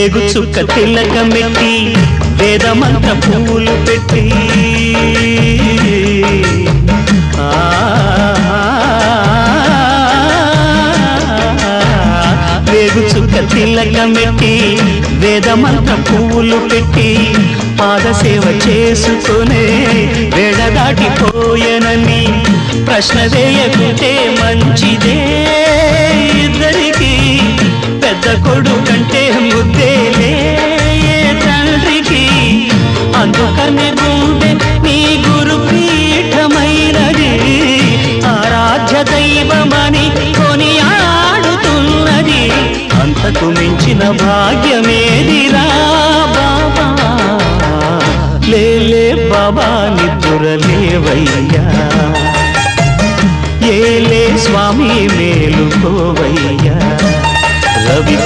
వేగు చుక్క తిలకమెట్టి వేదమంత్ర పువ్వులు పెట్టి వేగు చుక్క తిలకమెట్టి వేదమంత్ర పువ్వులు పెట్టి పాదసేవ చేసుకునే వేడ దాటిపోయనని ప్రశ్న వేయకుంటే మంచిదే ఇద్దరికి పెద్ద కొడుకంటే ముద్దేలే తండ్రికి అందుకనే గుండె నీ గురుపీఠమైనది ఆరాధ్య దైవమని కొనియాడుతున్నది అంతకు మించిన భాగ్యమేదిరా బాబా లేలే బాబా నిద్దురలేవయ్యా ఏలే స్వామి మేలుకోవయ్యా రవి